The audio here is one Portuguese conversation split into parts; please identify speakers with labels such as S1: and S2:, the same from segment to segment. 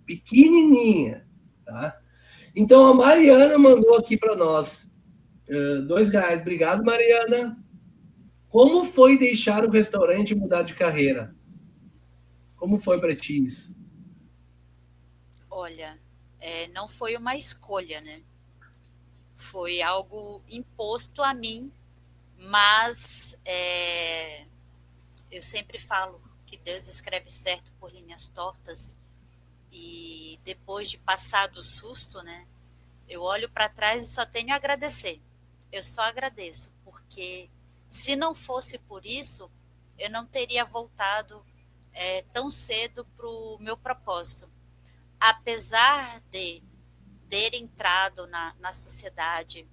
S1: pequenininha, tá? Então, a Mariana mandou aqui para nós R$ 2. Obrigado, Mariana. Como foi deixar o restaurante e mudar de carreira? Como foi para ti isso?
S2: Olha, não foi uma escolha, né? Foi algo imposto a mim, mas eu sempre falo que Deus escreve certo por linhas tortas e depois de passar do susto, né? Eu olho para trás e só tenho a agradecer. Eu só agradeço, porque se não fosse por isso, eu não teria voltado tão cedo para o meu propósito. Apesar de ter entrado na sociedade,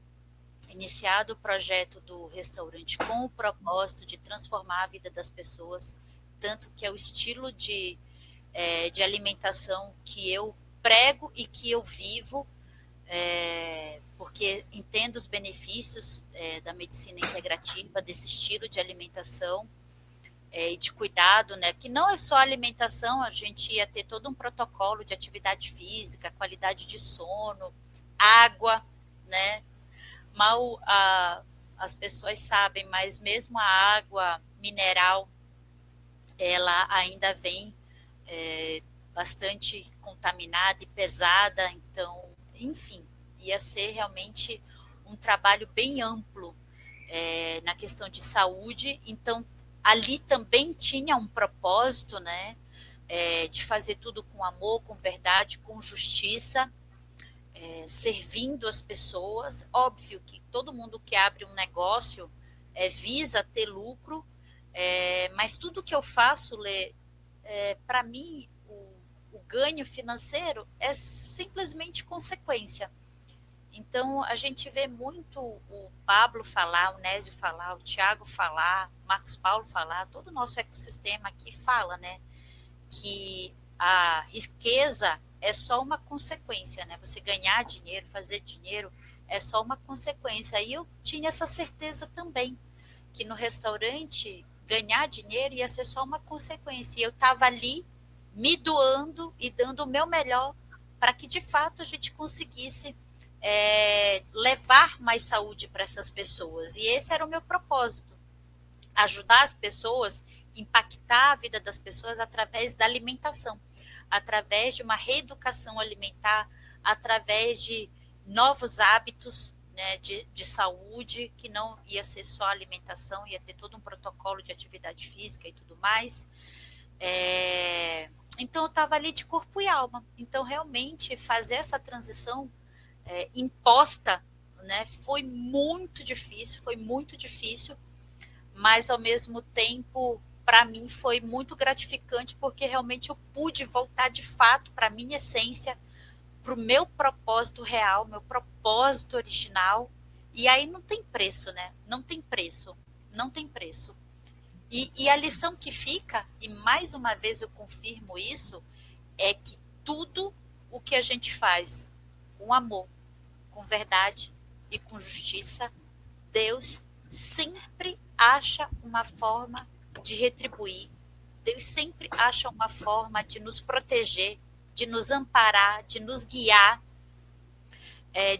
S2: iniciado o projeto do restaurante com o propósito de transformar a vida das pessoas, tanto que é o estilo de alimentação que eu prego e que eu vivo, porque entendo os benefícios da medicina integrativa, desse estilo de alimentação e de cuidado, né? Que não é só alimentação, a gente ia ter todo um protocolo de atividade física, qualidade de sono, água, né? Mal as pessoas sabem, mas mesmo a água mineral, ela ainda vem bastante contaminada e pesada, então, enfim, ia ser realmente um trabalho bem amplo na questão de saúde, então ali também tinha um propósito, né, de fazer tudo com amor, com verdade, com justiça, servindo as pessoas. Óbvio que todo mundo que abre um negócio visa ter lucro, mas tudo que eu faço, Lê, para mim, o ganho financeiro é simplesmente consequência. Então, a gente vê muito o Pablo falar, o Nésio falar, o Tiago falar, o Marcos Paulo falar, todo o nosso ecossistema aqui fala, né, que a riqueza é só uma consequência, né? Você ganhar dinheiro, fazer dinheiro é só uma consequência. E eu tinha essa certeza também, que no restaurante ganhar dinheiro ia ser só uma consequência. E eu estava ali me doando e dando o meu melhor para que de fato a gente conseguisse levar mais saúde para essas pessoas. E esse era o meu propósito, ajudar as pessoas, impactar a vida das pessoas através da alimentação, através de uma reeducação alimentar, através de novos hábitos, né, de saúde, que não ia ser só alimentação, ia ter todo um protocolo de atividade física e tudo mais. Então, eu estava ali de corpo e alma. Então, realmente, fazer essa transição imposta, né, foi muito difícil, mas ao mesmo tempo, para mim foi muito gratificante, porque realmente eu pude voltar de fato para a minha essência, para o meu propósito real, meu propósito original, e aí não tem preço, né? Não tem preço, não tem preço. E a lição que fica, e mais uma vez eu confirmo isso, é que tudo o que a gente faz com amor, com verdade e com justiça, Deus sempre acha uma forma de retribuir. Deus sempre acha uma forma de nos proteger, de nos amparar, de nos guiar,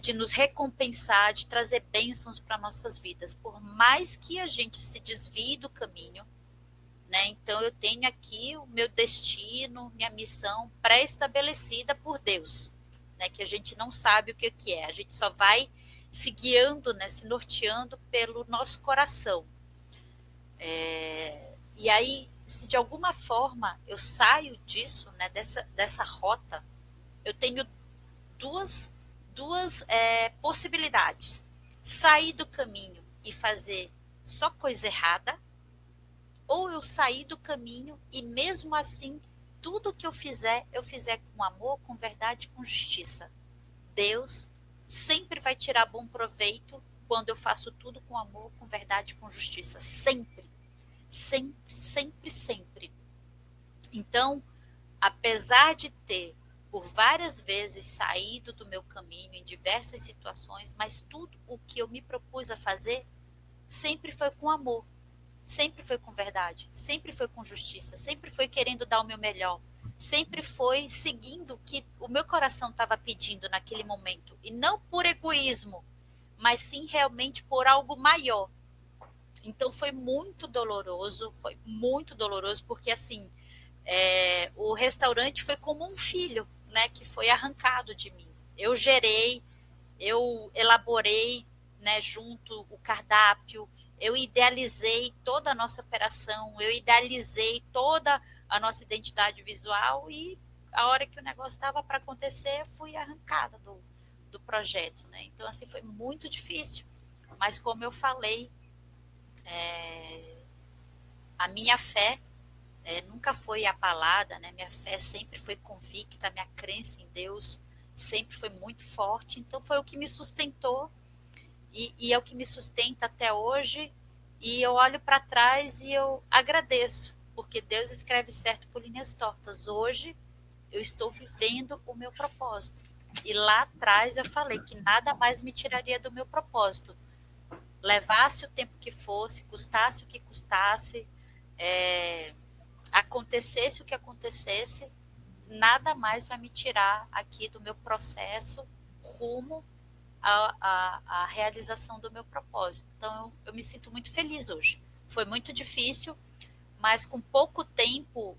S2: de nos recompensar, de trazer bênçãos para nossas vidas. Por mais que a gente se desvie do caminho, né? Então eu tenho aqui o meu destino, minha missão pré-estabelecida por Deus, né? Que a gente não sabe o que é, a gente só vai se guiando, né? Se norteando pelo nosso coração. E aí, se de alguma forma eu saio disso, né? Dessa rota, eu tenho duas possibilidades: sair do caminho e fazer só coisa errada, ou eu sair do caminho e mesmo assim tudo que eu fizer com amor, com verdade, com justiça. Deus sempre vai tirar bom proveito quando eu faço tudo com amor, com verdade, com justiça. Sempre, sempre, sempre, sempre. Então, apesar de ter por várias vezes saído do meu caminho em diversas situações, mas tudo o que eu me propus a fazer sempre foi com amor. Sempre foi com verdade, sempre foi com justiça, sempre foi querendo dar o meu melhor, sempre foi seguindo o que o meu coração estava pedindo naquele momento. E não por egoísmo, mas sim realmente por algo maior. Então foi muito doloroso, porque assim, o restaurante foi como um filho, né, que foi arrancado de mim. Eu gerei, eu elaborei, né, junto o cardápio, eu idealizei toda a nossa operação, eu idealizei toda a nossa identidade visual e a hora que o negócio estava para acontecer, fui arrancada do projeto, né? Então, assim, foi muito difícil. Mas, como eu falei, a minha fé nunca foi abalada, né? Minha fé sempre foi convicta, minha crença em Deus sempre foi muito forte. Então, foi o que me sustentou e é o que me sustenta até hoje. E eu olho para trás e eu agradeço, porque Deus escreve certo por linhas tortas. Hoje eu estou vivendo o meu propósito. E lá atrás eu falei que nada mais me tiraria do meu propósito. Levasse o tempo que fosse, custasse o que custasse, acontecesse o que acontecesse, nada mais vai me tirar aqui do meu processo rumo à realização do meu propósito. Então, eu me sinto muito feliz hoje. Foi muito difícil, mas com pouco tempo,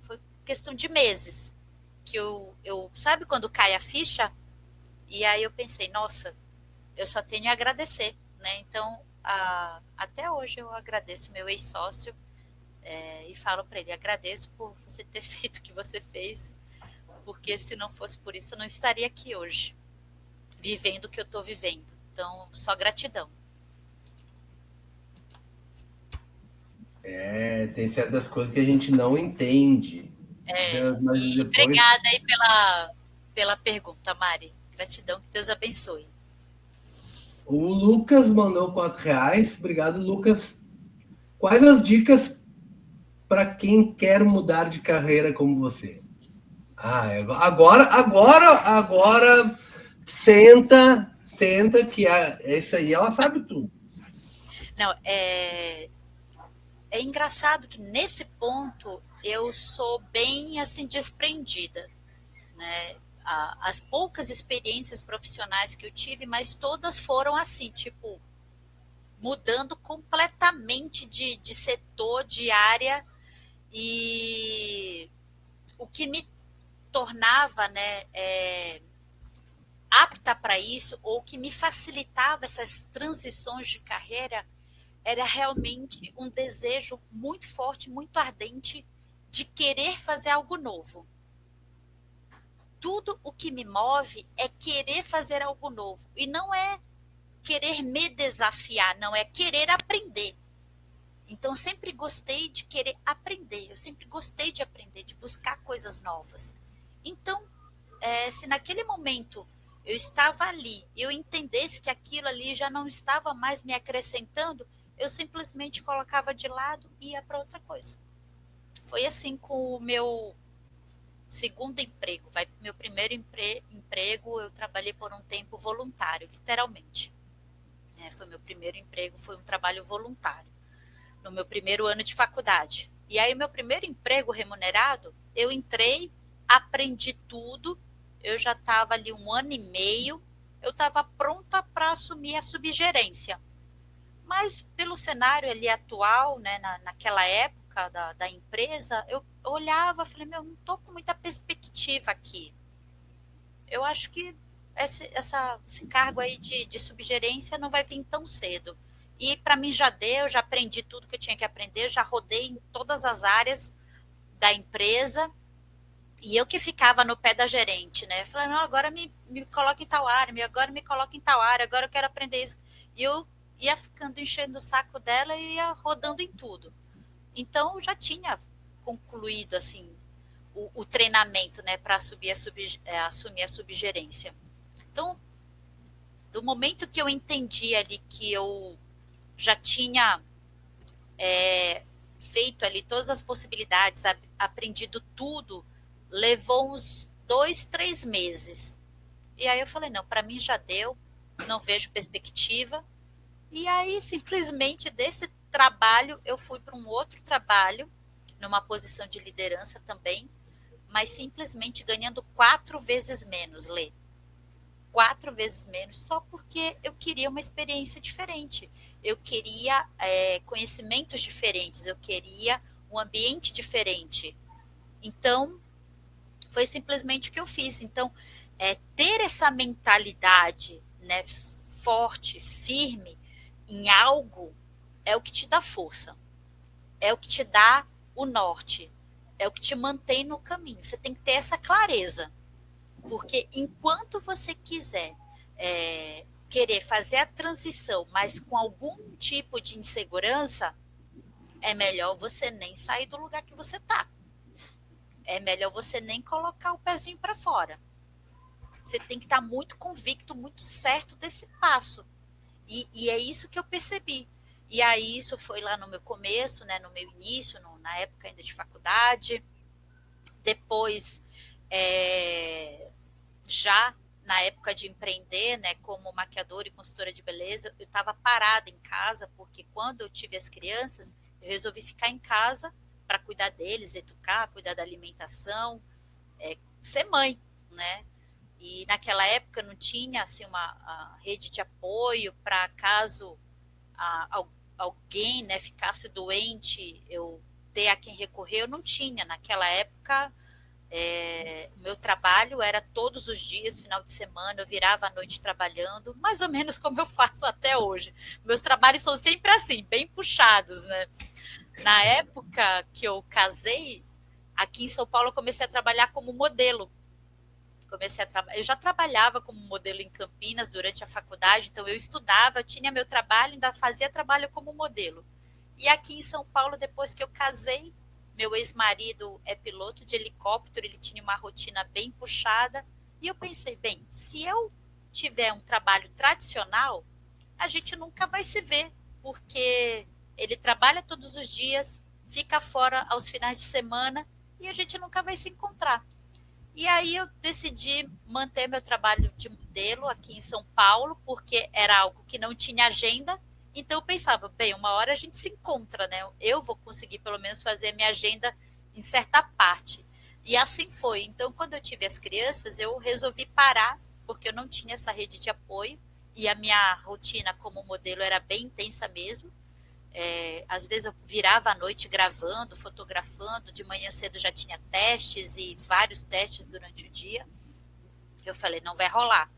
S2: foi questão de meses, que sabe quando cai a ficha? E aí eu pensei, nossa, eu só tenho a agradecer, né? Então, até hoje eu agradeço meu ex-sócio e falo para ele, agradeço por você ter feito o que você fez, porque se não fosse por isso, eu não estaria aqui hoje, vivendo o que eu estou vivendo. Então, só gratidão.
S1: Tem certas coisas que a gente não entende. Mas
S2: E
S1: depois.
S2: obrigada aí pela pergunta, Mari. Gratidão, que Deus abençoe.
S1: O Lucas mandou R$ 4. Obrigado, Lucas. Quais as dicas para quem quer mudar de carreira como você? Agora, senta que esse aí ela sabe tudo.
S2: Não, é engraçado que nesse ponto eu sou bem assim desprendida, né? As poucas experiências profissionais que eu tive, mas todas foram assim, tipo, mudando completamente de setor, de área, e o que me tornava, né, apta para isso, ou que me facilitava essas transições de carreira, era realmente um desejo muito forte, muito ardente de querer fazer algo novo. Tudo o que me move é querer fazer algo novo. E não é querer me desafiar, não, é querer aprender. Então, eu sempre gostei de querer aprender, eu sempre gostei de aprender, de buscar coisas novas. Então, se naquele momento eu estava ali, eu entendesse que aquilo ali já não estava mais me acrescentando, eu simplesmente colocava de lado e ia para outra coisa. Foi assim com o meu segundo emprego. Meu primeiro emprego, eu trabalhei por um tempo voluntário, literalmente. Foi meu primeiro emprego, foi um trabalho voluntário, no meu primeiro ano de faculdade. E aí, meu primeiro emprego remunerado, eu entrei, aprendi tudo, eu já estava ali 1 ano e meio, eu estava pronta para assumir a subgerência. Mas pelo cenário ali atual, né, naquela época da empresa, eu olhava e falei, meu, não estou com muita perspectiva aqui. Eu acho que esse cargo aí de subgerência não vai vir tão cedo. E para mim já deu, já aprendi tudo que eu tinha que aprender, já rodei em todas as áreas da empresa, e eu que ficava no pé da gerente, né? Eu falei, não, agora me coloca em tal área, agora me coloca em tal área, agora eu quero aprender isso. E eu ia ficando enchendo o saco dela e ia rodando em tudo. Então, eu já tinha concluído, assim, o treinamento, né, para assumir a subgerência. Então, do momento que eu entendi ali que eu já tinha feito ali todas as possibilidades, aprendido tudo, levou uns 2, 3 meses. E aí eu falei, não, para mim já deu, não vejo perspectiva. E aí, simplesmente, desse trabalho, eu fui para um outro trabalho, numa posição de liderança também, mas simplesmente ganhando 4 vezes menos, Lê. 4 vezes menos, só porque eu queria uma experiência diferente. Eu queria conhecimentos diferentes, eu queria um ambiente diferente. Então, foi simplesmente o que eu fiz. Então, ter essa mentalidade, né, forte, firme em algo é o que te dá força, é o que te dá o norte, é o que te mantém no caminho. Você tem que ter essa clareza, porque enquanto você quiser querer fazer a transição, mas com algum tipo de insegurança, é melhor você nem sair do lugar que você está. É melhor você nem colocar o pezinho para fora. Você tem que estar muito convicto, muito certo desse passo. E é isso que eu percebi. E aí isso foi lá no meu começo, né, no meu início, na época ainda de faculdade. Depois, já na época de empreender, né, como maquiadora e consultora de beleza, eu estava parada em casa, porque quando eu tive as crianças, eu resolvi ficar em casa para cuidar deles, educar, cuidar da alimentação, ser mãe, né? E naquela época não tinha assim uma rede de apoio para caso alguém, né, ficasse doente, eu ter a quem recorrer, eu não tinha. Naquela época, o meu trabalho era todos os dias, final de semana, eu virava à noite trabalhando, mais ou menos como eu faço até hoje. Meus trabalhos são sempre assim, bem puxados, né? Na época que eu casei, aqui em São Paulo, eu comecei a trabalhar como modelo. Eu já trabalhava como modelo em Campinas durante a faculdade, então eu estudava, eu tinha meu trabalho, ainda fazia trabalho como modelo. E aqui em São Paulo, depois que eu casei, meu ex-marido é piloto de helicóptero, ele tinha uma rotina bem puxada, e eu pensei, bem, se eu tiver um trabalho tradicional, a gente nunca vai se ver, porque ele trabalha todos os dias, fica fora aos finais de semana, e a gente nunca vai se encontrar. E aí eu decidi manter meu trabalho de modelo aqui em São Paulo, porque era algo que não tinha agenda. Então eu pensava, bem, uma hora a gente se encontra, né? Eu vou conseguir pelo menos fazer a minha agenda em certa parte. E assim foi. Então, quando eu tive as crianças, eu resolvi parar, porque eu não tinha essa rede de apoio. E a minha rotina como modelo era bem intensa mesmo. Às vezes eu virava à noite gravando, fotografando, de manhã cedo já tinha testes e vários testes durante o dia. Eu falei, não vai rolar,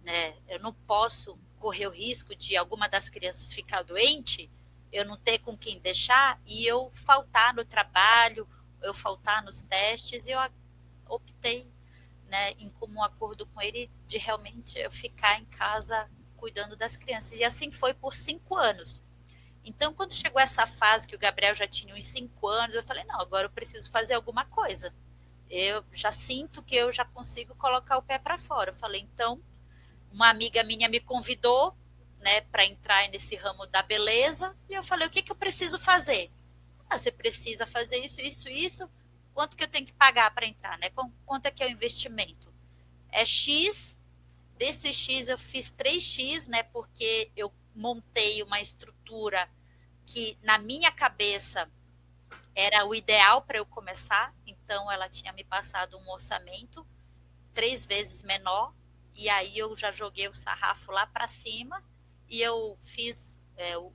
S2: né? Eu não posso correr o risco de alguma das crianças ficar doente, eu não ter com quem deixar e eu faltar no trabalho, eu faltar nos testes, e eu optei, né, em comum acordo com ele, de realmente eu ficar em casa cuidando das crianças. E assim foi por 5 anos. Então, quando chegou essa fase que o Gabriel já tinha uns 5 anos, eu falei, não, agora eu preciso fazer alguma coisa. Eu já sinto que eu já consigo colocar o pé para fora. Eu falei, então, uma amiga minha me convidou, né, para entrar nesse ramo da beleza, e eu falei, o que eu preciso fazer? Ah, você precisa fazer isso, isso, isso. Quanto que eu tenho que pagar para entrar, né? Quanto é que é o investimento? É X, desse X eu fiz 3X, né, porque eu montei uma estrutura que na minha cabeça era o ideal para eu começar, então ela tinha me passado um orçamento 3 vezes menor, e aí eu já joguei o sarrafo lá para cima, e eu fiz,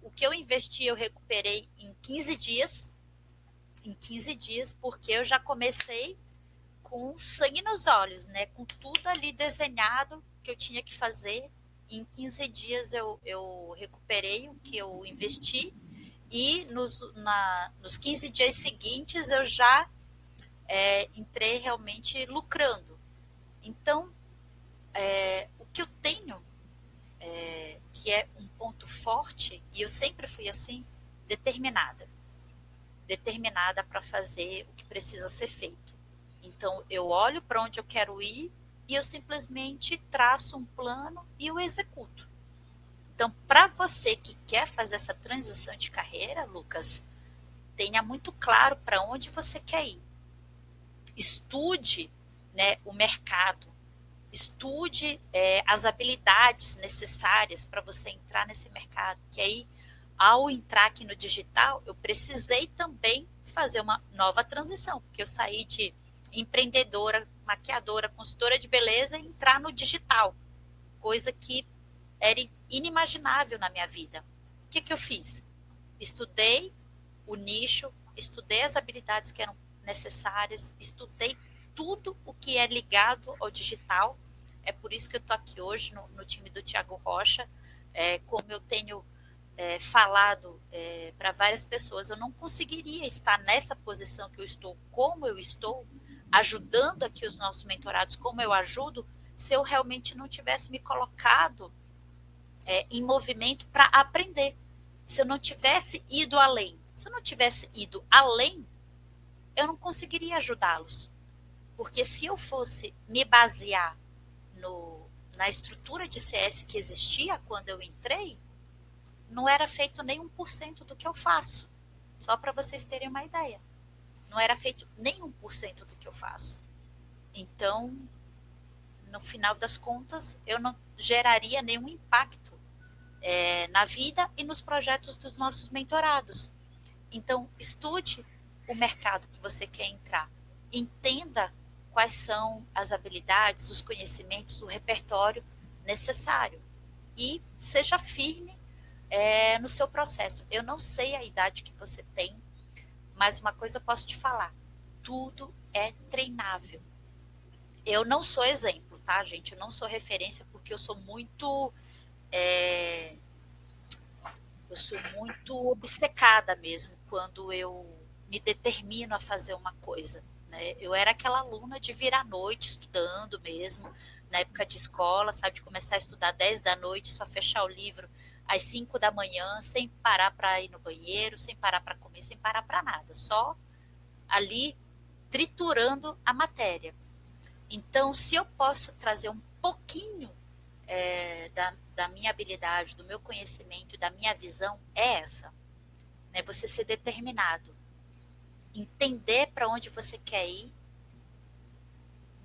S2: o que eu investi eu recuperei em 15 dias, porque eu já comecei com sangue nos olhos, né, com tudo ali desenhado que eu tinha que fazer. Em 15 dias eu recuperei o que eu investi, e nos 15 dias seguintes eu já entrei realmente lucrando. Então, o que eu tenho, que é um ponto forte, e eu sempre fui assim, determinada. Determinada para fazer o que precisa ser feito. Então, eu olho para onde eu quero ir e eu simplesmente traço um plano e o executo. Então, para você que quer fazer essa transição de carreira, Lucas, tenha muito claro para onde você quer ir. Estude, né, o mercado. Estude as habilidades necessárias para você entrar nesse mercado. Que aí, ao entrar aqui no digital, eu precisei também fazer uma nova transição, porque eu saí de empreendedora, maquiadora, consultora de beleza, entrar no digital, coisa que era inimaginável na minha vida. O que eu fiz? Estudei o nicho, estudei as habilidades que eram necessárias, estudei tudo o que é ligado ao digital. É por isso que eu estou aqui hoje no time do Thiago Rocha. Como eu tenho falado para várias pessoas, eu não conseguiria estar nessa posição que eu estou, como eu estou, ajudando aqui os nossos mentorados, como eu ajudo, se eu realmente não tivesse me colocado em movimento para aprender. Se eu não tivesse ido além. Se eu não tivesse ido além, eu não conseguiria ajudá-los. Porque se eu fosse me basear na estrutura de CS que existia quando eu entrei, não era feito nem 1% do que eu faço. Só para vocês terem uma ideia. Não era feito nem 1% do que eu faço. Então, no final das contas, eu não geraria nenhum impacto na vida e nos projetos dos nossos mentorados. Então, estude o mercado que você quer entrar. Entenda quais são as habilidades, os conhecimentos, o repertório necessário. E seja firme no seu processo. Eu não sei a idade que você tem, mas uma coisa eu posso te falar. Tudo é treinável. Eu não sou exemplo, tá, gente? Eu não sou referência porque eu sou muito obcecada mesmo quando eu me determino a fazer uma coisa, né? Eu era aquela aluna de vir à noite estudando mesmo, na época de escola, sabe, de começar a estudar 10 da noite, só fechar o livro às 5 da manhã, sem parar para ir no banheiro, sem parar para comer, sem parar para nada, só ali triturando a matéria. Então, se eu posso trazer um pouquinho da minha habilidade, do meu conhecimento, da minha visão, é essa. Né? Você ser determinado. Entender para onde você quer ir,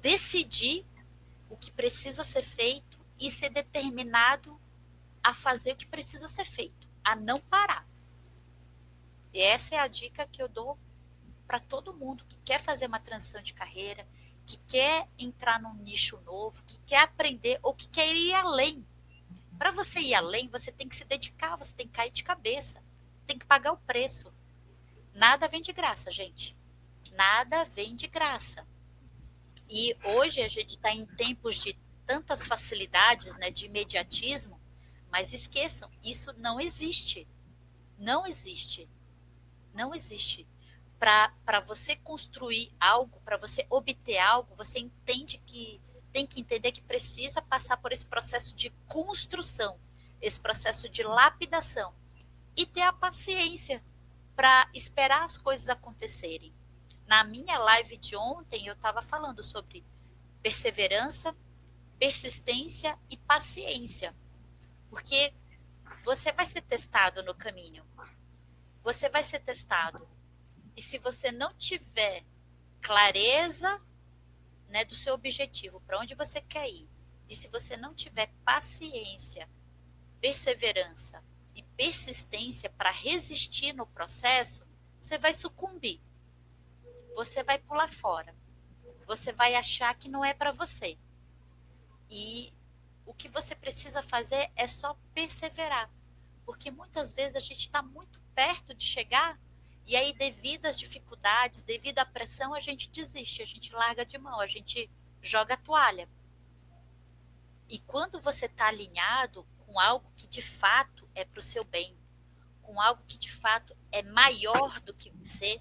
S2: decidir o que precisa ser feito e ser determinado a fazer o que precisa ser feito, a não parar. E essa é a dica que eu dou para todo mundo que quer fazer uma transição de carreira, que quer entrar num nicho novo, que quer aprender ou que quer ir além. Para você ir além, você tem que se dedicar, você tem que cair de cabeça, tem que pagar o preço. Nada vem de graça, gente. Nada vem de graça. E hoje a gente está em tempos de tantas facilidades, né, de imediatismo, mas esqueçam, isso não existe. Não existe. Não existe. Para você construir algo, para você obter algo, você entende que tem que entender que precisa passar por esse processo de construção, esse processo de lapidação e ter a paciência para esperar as coisas acontecerem. Na minha live de ontem, eu estava falando sobre perseverança, persistência e paciência, porque você vai ser testado no caminho, você vai ser testado. E se você não tiver clareza, né, do seu objetivo, para onde você quer ir, e se você não tiver paciência, perseverança e persistência para resistir no processo, você vai sucumbir. Você vai pular fora. Você vai achar que não é para você. E o que você precisa fazer é só perseverar. Porque muitas vezes a gente está muito perto de chegar e aí, devido às dificuldades, devido à pressão, a gente desiste, a gente larga de mão, a gente joga a toalha. E quando você está alinhado com algo que de fato é para o seu bem, com algo que de fato é maior do que você,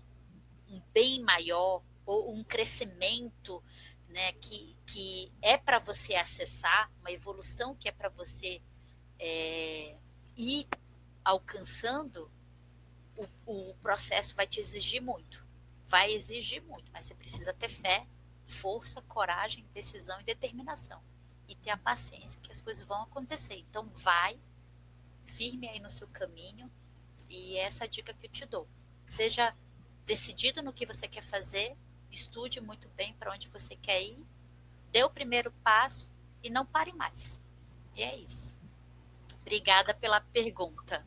S2: um bem maior, ou um crescimento, né, que é para você acessar, uma evolução que é para você ir alcançando, o processo vai te exigir muito. Vai exigir muito, mas você precisa ter fé, força, coragem, decisão e determinação. E ter a paciência que as coisas vão acontecer. Então, vai firme aí no seu caminho. E essa é a dica que eu te dou. Seja decidido no que você quer fazer, estude muito bem para onde você quer ir, dê o primeiro passo e não pare mais. E é isso. Obrigada pela pergunta.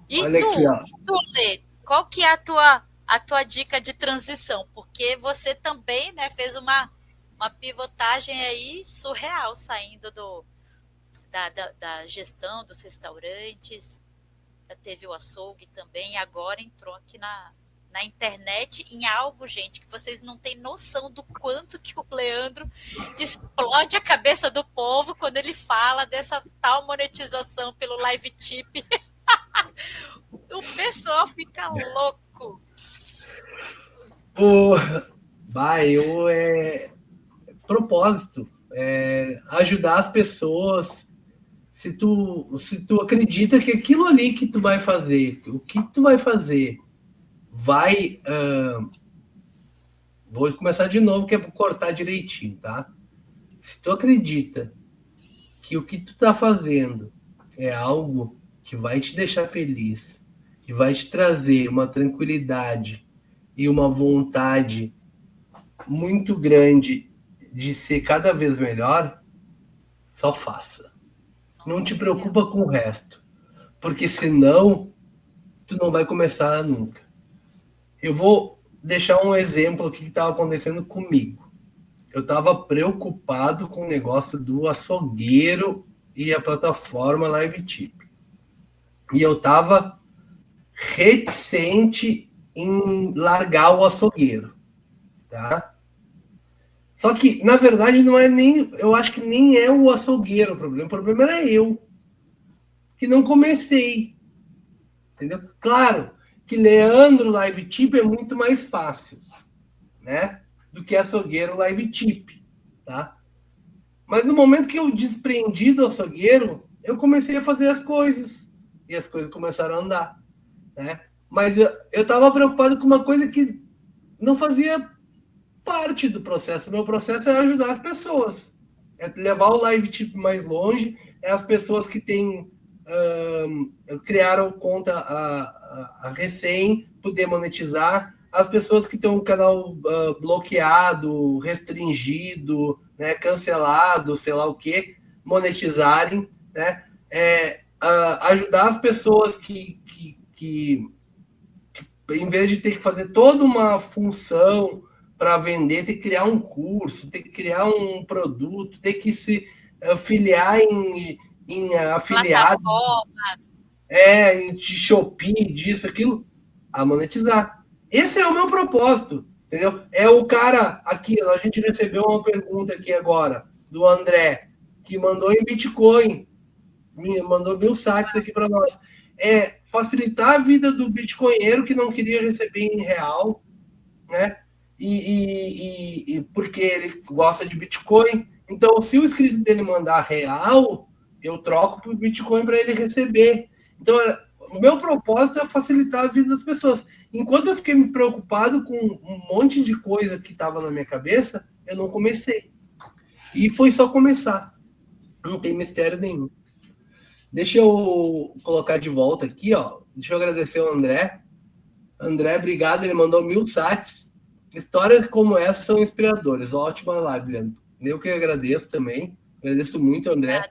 S2: E
S1: olha
S2: tu,
S1: aqui, ó.
S2: Lê, qual que é a tua a tua dica de transição, porque você também, né, fez uma pivotagem aí surreal, saindo da gestão dos restaurantes, já teve o açougue também, e agora entrou aqui na internet, em algo, gente, que vocês não têm noção do quanto que o Leandro explode a cabeça do povo quando ele fala dessa tal monetização pelo live tip. O pessoal fica louco.
S1: Propósito, ajudar as pessoas. Se tu acredita que aquilo ali que tu vai fazer, o que tu vai fazer, vou começar de novo, que é para cortar direitinho, tá? Se tu acredita que o que tu tá fazendo é algo que vai te deixar feliz, que vai te trazer uma tranquilidade e uma vontade muito grande de ser cada vez melhor, só faça. Não te preocupa com o resto, porque senão tu não vai começar nunca. Eu vou deixar um exemplo aqui que estava acontecendo comigo. Eu estava preocupado com o negócio do açougueiro e a plataforma Live Tip. E eu estava reticente em largar o açougueiro, tá? Só que, na verdade, não é nem... Eu acho que nem é o açougueiro o problema. O problema era eu, que não comecei. Entendeu? Claro que Leandro Live Tip é muito mais fácil, né? Do que açougueiro Live Tip, tá? Mas no momento que eu desprendi do açougueiro, eu comecei a fazer as coisas. E as coisas começaram a andar, né? Mas eu estava preocupado com uma coisa que não fazia parte do processo. Meu processo é ajudar as pessoas. É levar o Live Tip mais longe. É as pessoas que têm... criaram conta a recém, poder monetizar. As pessoas que têm um canal bloqueado, restringido, né, cancelado, sei lá o que, monetizarem, né? Ajudar as pessoas que em vez de ter que fazer toda uma função para vender, ter que criar um curso, ter que criar um produto, ter que se filiar em afiliado, em Shopee, disso, aquilo, a monetizar. Esse é o meu propósito, entendeu? É o cara aqui, a gente recebeu uma pergunta aqui agora, do André, que mandou em Bitcoin, mandou 1000 saques aqui para nós. É facilitar a vida do bitcoinheiro que não queria receber em real, né? E porque ele gosta de Bitcoin. Então, se o inscrito dele mandar real, eu troco para o Bitcoin para ele receber. Então, o meu propósito é facilitar a vida das pessoas. Enquanto eu fiquei me preocupado com um monte de coisa que estava na minha cabeça, eu não comecei. E foi só começar. Não tem mistério nenhum. Deixa eu colocar de volta aqui, ó. Deixa eu agradecer ao André. André, obrigado. Ele mandou 1000 sats. Histórias como essa são inspiradoras. Ótima live, Leandro. Eu que agradeço também. Agradeço muito, André,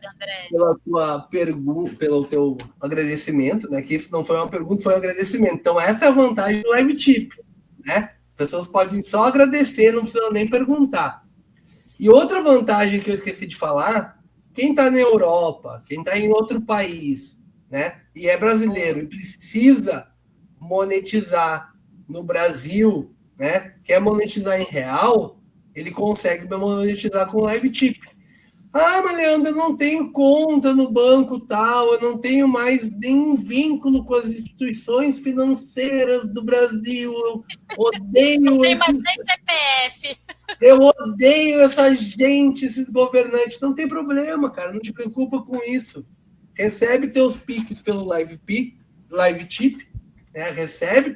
S1: pela tua pergunta, pelo teu agradecimento, né? Que isso não foi uma pergunta, foi um agradecimento. Então, essa é a vantagem do Live Tip, né? As pessoas podem só agradecer, não precisam nem perguntar. E outra vantagem que eu esqueci de falar, quem está na Europa, quem está em outro país, né? E é brasileiro e precisa monetizar no Brasil, né? Quer monetizar em real, ele consegue monetizar com Live Tip. Ah, mas Leandro, eu não tenho conta no banco tal, eu não tenho mais nenhum vínculo com as instituições financeiras do Brasil, eu odeio...
S2: Não tem mais nem CPF.
S1: Eu odeio essa gente, esses governantes. Não tem problema, cara, não te preocupa com isso. Recebe teus piques pelo Live Tip, né? Recebe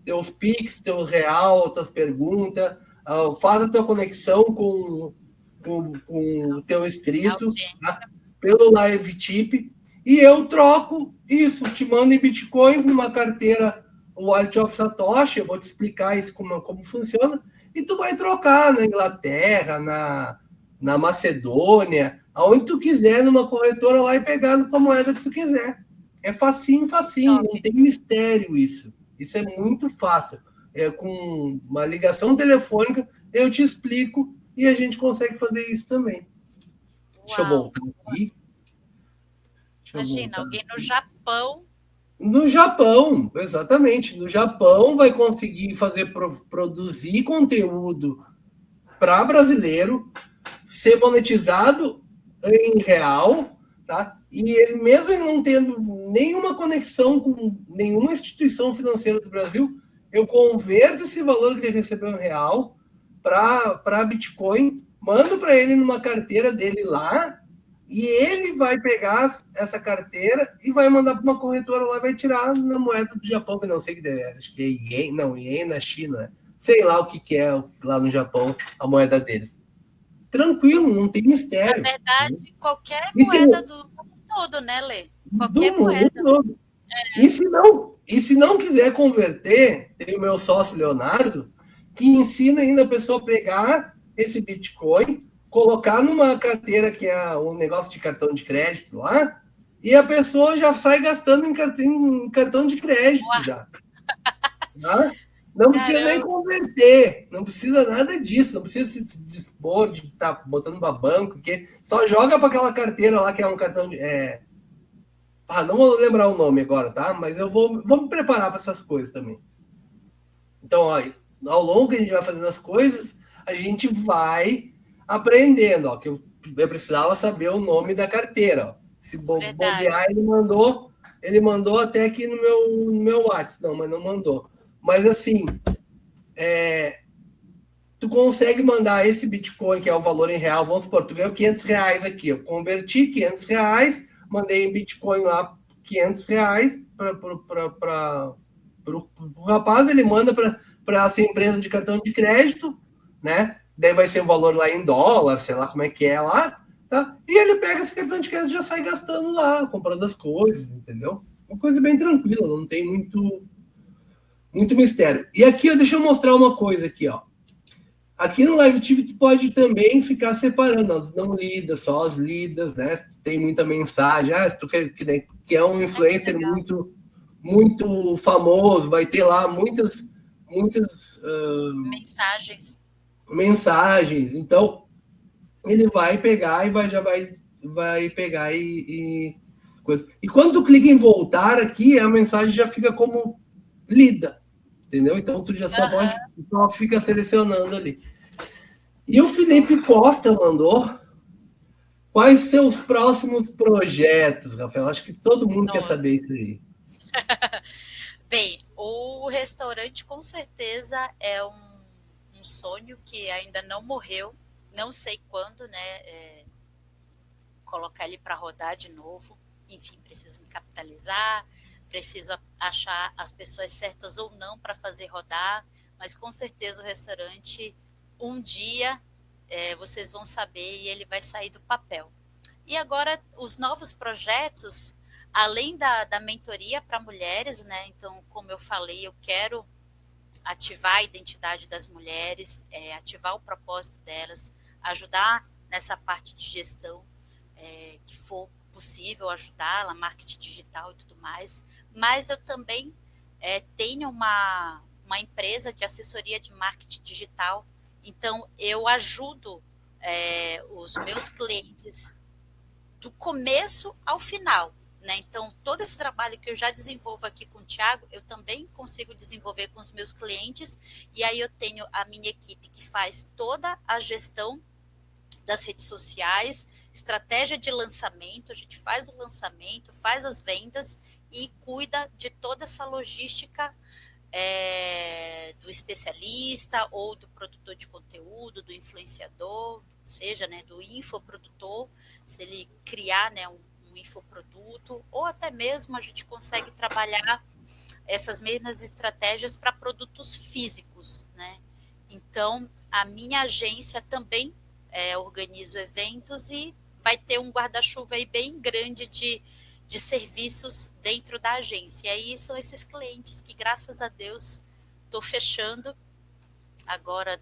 S1: teus piques, teu real, tuas perguntas, faz a tua conexão com o teu inscrito, tá? Pelo Live Tip, e eu troco isso, te mando em Bitcoin numa carteira Wallet of Satoshi, eu vou te explicar isso como funciona, e tu vai trocar na Inglaterra, na Macedônia, aonde tu quiser, numa corretora lá e pegar com a moeda que tu quiser. É facinho, não tem mistério isso. Isso é muito fácil. Com uma ligação telefônica, eu te explico e a gente consegue fazer isso também. Deixa eu voltar aqui.
S2: Imagina, alguém no Japão.
S1: No Japão, exatamente. No Japão vai conseguir produzir conteúdo para brasileiro, ser monetizado em real, tá? E ele mesmo não tendo nenhuma conexão com nenhuma instituição financeira do Brasil, eu converto esse valor que ele recebeu em real para Bitcoin, mando para ele numa carteira dele lá, e ele vai pegar essa carteira e vai mandar para uma corretora lá, vai tirar na moeda do Japão, que não sei que é, acho que é Ien, não, Ien na China, né? Sei lá o que é lá no Japão a moeda deles. Tranquilo, não tem mistério.
S2: Na verdade, qualquer moeda do mundo todo, né, Lê? Qualquer moeda.
S1: Todo. E se não quiser converter, tem o meu sócio Leonardo, que ensina ainda a pessoa a pegar esse Bitcoin, colocar numa carteira que é um negócio de cartão de crédito lá, e a pessoa já sai gastando em cartão de crédito já. Tá? Não precisa nem converter, não precisa nada disso, não precisa se dispor de estar botando para banco, que só joga para aquela carteira lá que é um cartão de. Não vou lembrar o nome agora, tá? Mas eu vou me preparar para essas coisas também. Então, ó, ao longo que a gente vai fazendo as coisas, a gente vai aprendendo, ó, que eu precisava saber o nome da carteira. Ó. Se bobear, ele mandou até aqui no meu WhatsApp. Não, mas não mandou. Mas assim, tu consegue mandar esse Bitcoin, que é o valor em real, vamos supor, tu ganhou R$500 aqui, eu converti R$500, mandei em Bitcoin lá R$500 para o rapaz, ele manda para essa empresa de cartão de crédito, né? Daí vai ser o valor lá em dólar, sei lá como é que é lá, tá? E ele pega esse cartão de crédito e já sai gastando lá, comprando as coisas, entendeu? Uma coisa bem tranquila, não tem muito mistério. E aqui, deixa eu mostrar uma coisa aqui, ó. Aqui no LiveTV tu pode também ficar separando as não lidas, só as lidas, né? Se tu tem muita mensagem, se tu que é um influencer muito famoso, vai ter lá muitas mensagens. Então, ele vai pegar e já vai pegar e coisa. E quando tu clica em voltar aqui, a mensagem já fica como lida, entendeu? Então, tu já só fica selecionando ali. E o Felipe Costa mandou quais seus próximos projetos, Rafael? Acho que todo mundo quer saber isso aí.
S2: Bem, o restaurante com certeza é um sonho que ainda não morreu, não sei quando, né? Colocar ele para rodar de novo. Enfim, preciso me capitalizar, preciso achar as pessoas certas ou não para fazer rodar, mas com certeza o restaurante um dia vocês vão saber e ele vai sair do papel. E agora os novos projetos, além da mentoria para mulheres, né? Então, como eu falei, eu quero ativar a identidade das mulheres, ativar o propósito delas, ajudar nessa parte de gestão, que for possível ajudá-la, marketing digital e tudo mais. Mas eu também tenho uma empresa de assessoria de marketing digital, então eu ajudo os meus clientes do começo ao final. Né? Então, todo esse trabalho que eu já desenvolvo aqui com o Thiago, eu também consigo desenvolver com os meus clientes, e aí eu tenho a minha equipe que faz toda a gestão das redes sociais, estratégia de lançamento, a gente faz o lançamento, faz as vendas e cuida de toda essa logística do especialista ou do produtor de conteúdo, do influenciador, seja, né, do infoprodutor, se ele criar, né, um infoproduto, ou até mesmo a gente consegue trabalhar essas mesmas estratégias para produtos físicos, né? Então, a minha agência também organiza eventos e vai ter um guarda-chuva aí bem grande de serviços dentro da agência. E aí são esses clientes que, graças a Deus, estou fechando agora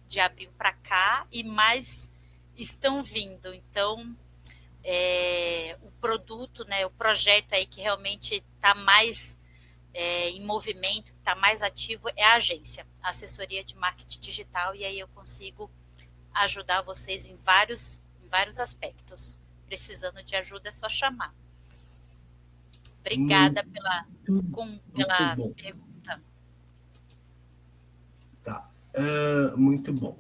S2: de abril para cá e mais estão vindo. Então, o produto, né, o projeto aí que realmente está mais em movimento, que está mais ativo, é a agência, a assessoria de marketing digital, e aí eu consigo ajudar vocês em vários aspectos. Precisando de ajuda, é só chamar. Obrigada pela
S1: bom.
S2: pergunta.
S1: Tá, muito bom.